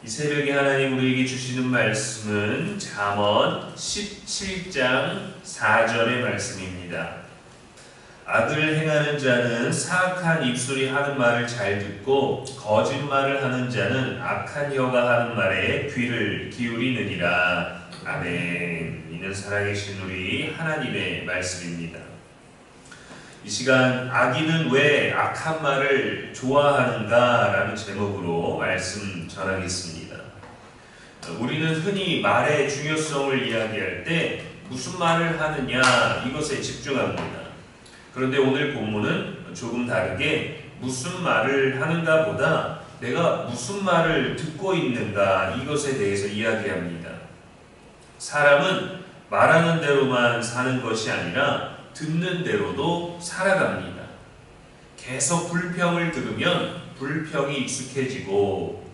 이 새벽에 하나님 우리에게 주시는 말씀은 잠언 17장 4절의 말씀입니다. 악을 행하는 자는 사악한 입술이 하는 말을 잘 듣고 거짓말을 하는 자는 악한 혀가 하는 말에 귀를 기울이느니라. 아멘. 이는 살아계신 우리 하나님의 말씀입니다. 이 시간 악인은 왜 악한 말을 좋아하는가 라는 제목으로 말씀 전하겠습니다. 우리는 흔히 말의 중요성을 이야기할 때 무슨 말을 하느냐 이것에 집중합니다. 그런데 오늘 본문은 조금 다르게 무슨 말을 하는가 보다 내가 무슨 말을 듣고 있는가 이것에 대해서 이야기합니다. 사람은 말하는 대로만 사는 것이 아니라 듣는 대로도 살아갑니다. 계속 불평을 들으면 불평이 익숙해지고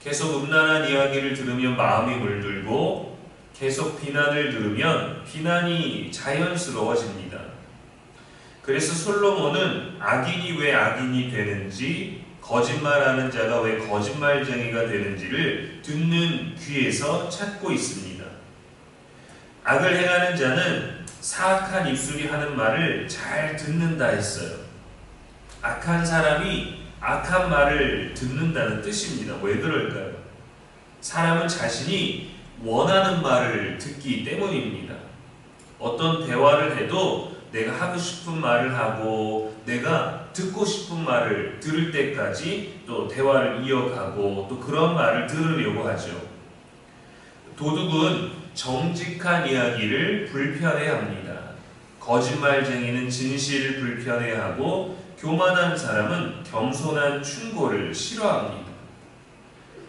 계속 음란한 이야기를 들으면 마음이 물들고 계속 비난을 들으면 비난이 자연스러워집니다. 그래서 솔로몬은 악인이 왜 악인이 되는지 거짓말하는 자가 왜 거짓말쟁이가 되는지를 듣는 귀에서 찾고 있습니다. 악을 행하는 자는 사악한 입술이 하는 말을 잘 듣는다 했어요. 악한 사람이 악한 말을 듣는다는 뜻입니다. 왜 그럴까요? 사람은 자신이 원하는 말을 듣기 때문입니다. 어떤 대화를 해도 내가 하고 싶은 말을 하고 내가 듣고 싶은 말을 들을 때까지 또 대화를 이어가고 또 그런 말을 들으려고 하죠. 도둑은 정직한 이야기를 불편해합니다. 거짓말쟁이는 진실을 불편해하고 교만한 사람은 겸손한 충고를 싫어합니다.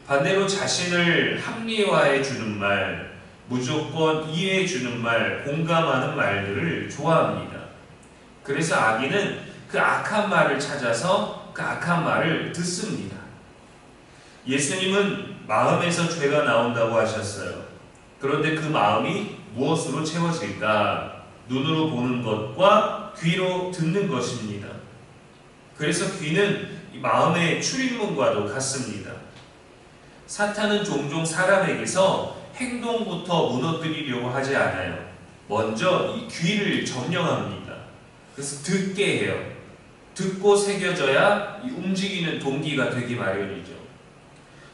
반대로 자신을 합리화해 주는 말, 무조건 이해해 주는 말, 공감하는 말들을 좋아합니다. 그래서 악인은 그 악한 말을 찾아서 그 악한 말을 듣습니다. 예수님은 마음에서 죄가 나온다고 하셨어요. 그런데 그 마음이 무엇으로 채워질까? 눈으로 보는 것과 귀로 듣는 것입니다. 그래서 귀는 마음의 출입문과도 같습니다. 사탄은 종종 사람에게서 행동부터 무너뜨리려고 하지 않아요. 먼저 이 귀를 점령합니다. 그래서 듣게 해요. 듣고 새겨져야 이 움직이는 동기가 되기 마련이죠.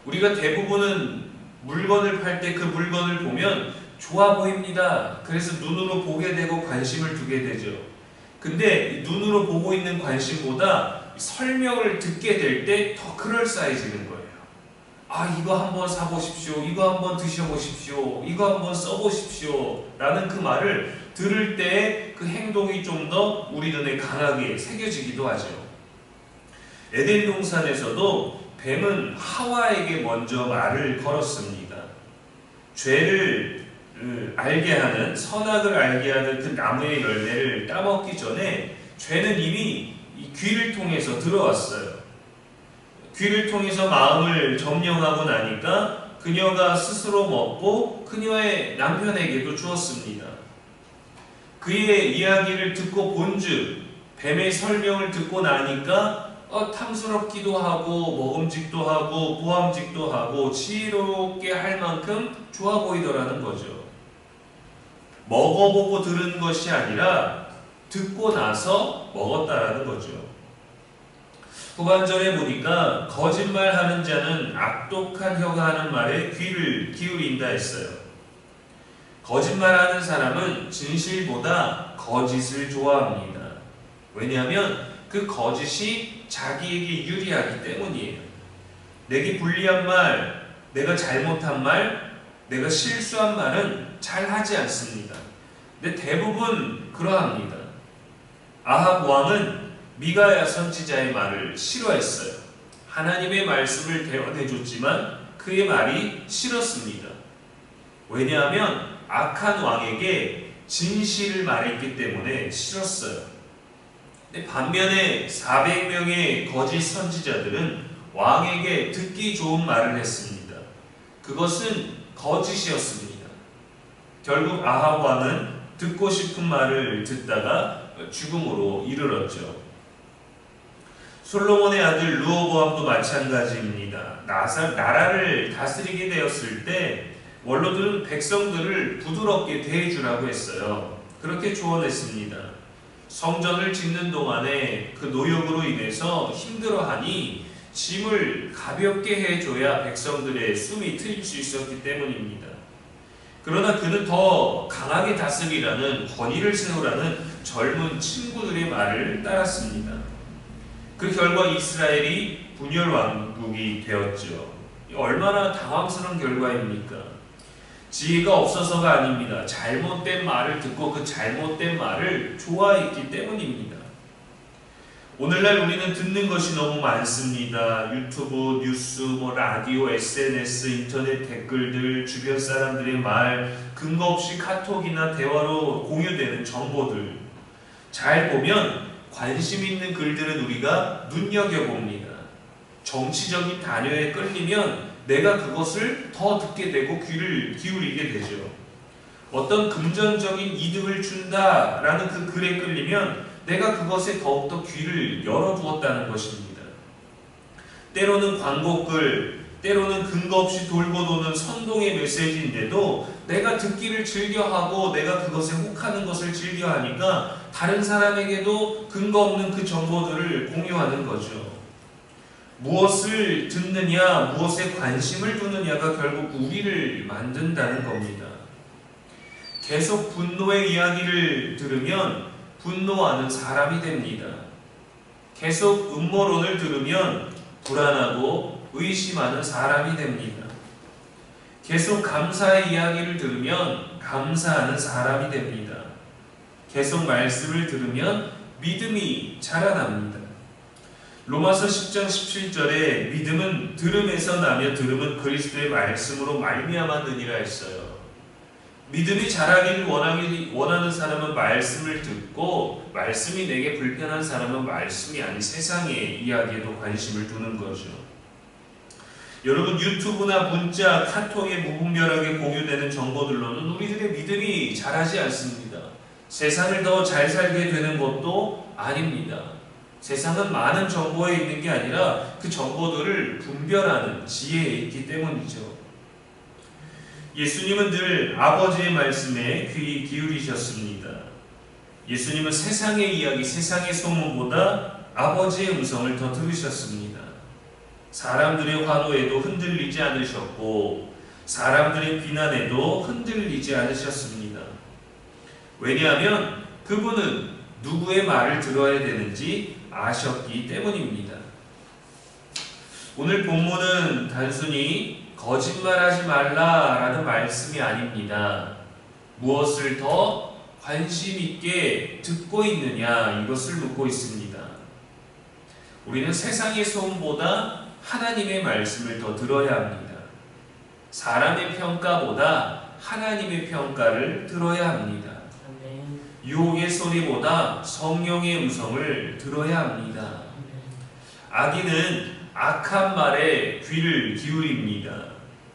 우리가 대부분은 물건을 팔 때 그 물건을 보면 좋아 보입니다. 그래서 눈으로 보게 되고 관심을 두게 되죠. 근데 눈으로 보고 있는 관심보다 설명을 듣게 될 때 더 그럴싸해지는 거예요. 아, 이거 한번 사보십시오. 이거 한번 드셔보십시오. 이거 한번 써보십시오. 라는 그 말을 들을 때 그 행동이 좀 더 우리 눈에 강하게 새겨지기도 하죠. 에덴 동산에서도 뱀은 하와에게 먼저 말을 걸었습니다. 죄를 알게 하는, 선악을 알게 하는 그 나무의 열매를 따먹기 전에 죄는 이미 이 귀를 통해서 들어왔어요. 귀를 통해서 마음을 점령하고 나니까 그녀가 스스로 먹고 그녀의 남편에게도 주었습니다. 그의 이야기를 듣고 본즉 뱀의 설명을 듣고 나니까 탐스럽기도 하고 먹음직도 하고 보암직도 하고 지혜롭게 할 만큼 좋아 보이더라는 거죠. 먹어보고 들은 것이 아니라 듣고 나서 먹었다라는 거죠. 후반절에 보니까 거짓말하는 자는 악독한 혀가 하는 말에 귀를 기울인다 했어요. 거짓말하는 사람은 진실보다 거짓을 좋아합니다. 왜냐하면 그 거짓이 자기에게 유리하기 때문이에요. 내게 불리한 말, 내가 잘못한 말, 내가 실수한 말은 잘 하지 않습니다. 근데 대부분 그러합니다. 아합 왕은 미가야 선지자의 말을 싫어했어요. 하나님의 말씀을 대언해줬지만 그의 말이 싫었습니다. 왜냐하면 악한 왕에게 진실을 말했기 때문에 싫었어요. 근데 반면에 400명의 거짓 선지자들은 왕에게 듣기 좋은 말을 했습니다. 그것은 거짓이었습니다. 결국 아합 왕은 듣고 싶은 말을 듣다가 죽음으로 이르렀죠. 솔로몬의 아들 르호보암도 마찬가지입니다. 나라를 다스리게 되었을 때 원로들은 백성들을 부드럽게 대해주라고 했어요. 그렇게 조언했습니다. 성전을 짓는 동안에 그 노역으로 인해서 힘들어하니 짐을 가볍게 해줘야 백성들의 숨이 트일 수 있었기 때문입니다. 그러나 그는 더 강하게 다스리라는, 권위를 세우라는 젊은 친구들의 말을 따랐습니다. 그 결과 이스라엘이 분열 왕국이 되었죠. 얼마나 당황스러운 결과입니까? 지혜가 없어서가 아닙니다. 잘못된 말을 듣고 그 잘못된 말을 좋아했기 때문입니다. 오늘날 우리는 듣는 것이 너무 많습니다. 유튜브, 뉴스, 라디오, SNS, 인터넷 댓글들, 주변 사람들의 말, 근거 없이 카톡이나 대화로 공유되는 정보들. 잘 보면 관심 있는 글들은 우리가 눈여겨봅니다. 정치적인 단어에 끌리면 내가 그것을 더 듣게 되고 귀를 기울이게 되죠. 어떤 금전적인 이득을 준다라는 그 글에 끌리면 내가 그것에 더욱더 귀를 열어두었다는 것입니다. 때로는 광고글, 때로는 근거 없이 돌고 도는 선동의 메시지인데도 내가 듣기를 즐겨하고 내가 그것에 혹하는 것을 즐겨하니까 다른 사람에게도 근거 없는 그 정보들을 공유하는 거죠. 무엇을 듣느냐, 무엇에 관심을 두느냐가 결국 우리를 만든다는 겁니다. 계속 분노의 이야기를 들으면 분노하는 사람이 됩니다. 계속 음모론을 들으면 불안하고 의심하는 사람이 됩니다. 계속 감사의 이야기를 들으면 감사하는 사람이 됩니다. 계속 말씀을 들으면 믿음이 자라납니다. 로마서 10장 17절에 믿음은 들음에서 나며 들음은 그리스도의 말씀으로 말미암았느니라 했어요. 믿음이 자라기를 원하는 사람은 말씀을 듣고 말씀이 내게 불편한 사람은 말씀이 아닌 세상의 이야기에도 관심을 두는 거죠. 여러분, 유튜브나 문자, 카톡에 무분별하게 공유되는 정보들로는 우리들의 믿음이 자라지 않습니다. 세상을 더 잘 살게 되는 것도 아닙니다. 세상은 많은 정보에 있는 게 아니라 그 정보들을 분별하는 지혜에 있기 때문이죠. 예수님은 늘 아버지의 말씀에 귀 기울이셨습니다. 예수님은 세상의 이야기, 세상의 소문보다 아버지의 음성을 더 들으셨습니다. 사람들의 환호에도 흔들리지 않으셨고 사람들의 비난에도 흔들리지 않으셨습니다. 왜냐하면 그분은 누구의 말을 들어야 되는지 아셨기 때문입니다. 오늘 본문은 단순히 거짓말하지 말라라는 말씀이 아닙니다. 무엇을 더 관심 있게 듣고 있느냐, 이것을 묻고 있습니다. 우리는 세상의 소음보다 하나님의 말씀을 더 들어야 합니다. 사람의 평가보다 하나님의 평가를 들어야 합니다. 유혹의 소리보다 성령의 음성을 들어야 합니다. 악인은 악한 말에 귀를 기울입니다.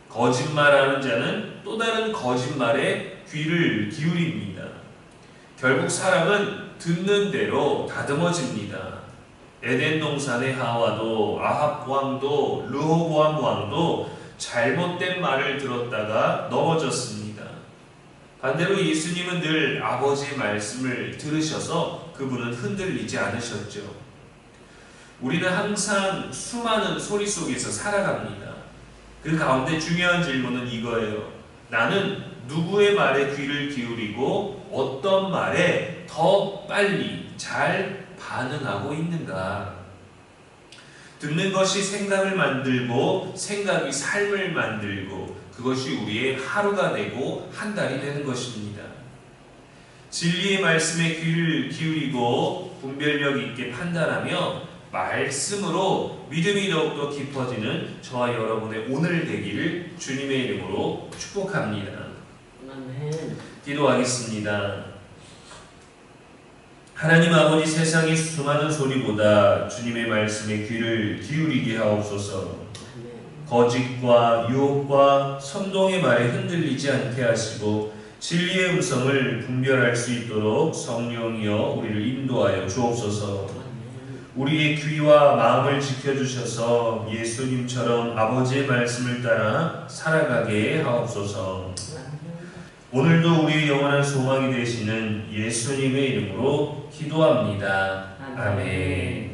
거짓말하는 자는 또 다른 거짓말에 귀를 기울입니다. 결국 사람은 듣는 대로 다듬어집니다. 에덴 동산의 하와도, 아합 왕도, 르호보암 왕도 잘못된 말을 들었다가 넘어졌습니다. 반대로 예수님은 늘 아버지의 말씀을 들으셔서 그분은 흔들리지 않으셨죠. 우리는 항상 수많은 소리 속에서 살아갑니다. 그 가운데 중요한 질문은 이거예요. 나는 누구의 말에 귀를 기울이고 어떤 말에 더 빨리 잘 반응하고 있는가? 듣는 것이 생각을 만들고 생각이 삶을 만들고 그것이 우리의 하루가 되고 한 달이 되는 것입니다. 진리의 말씀에 귀를 기울이고 분별력 있게 판단하며 말씀으로 믿음이 더욱더 깊어지는 저와 여러분의 오늘 되기를 주님의 이름으로 축복합니다. 아멘. 기도하겠습니다. 하나님 아버지, 세상의 수많은 소리보다 주님의 말씀에 귀를 기울이게 하옵소서. 거짓과 유혹과 선동의 말에 흔들리지 않게 하시고 진리의 음성을 분별할 수 있도록 성령이여 우리를 인도하여 주옵소서. 우리의 귀와 마음을 지켜주셔서 예수님처럼 아버지의 말씀을 따라 살아가게 하옵소서. 오늘도 우리의 영원한 소망이 되시는 예수님의 이름으로 기도합니다. 아멘.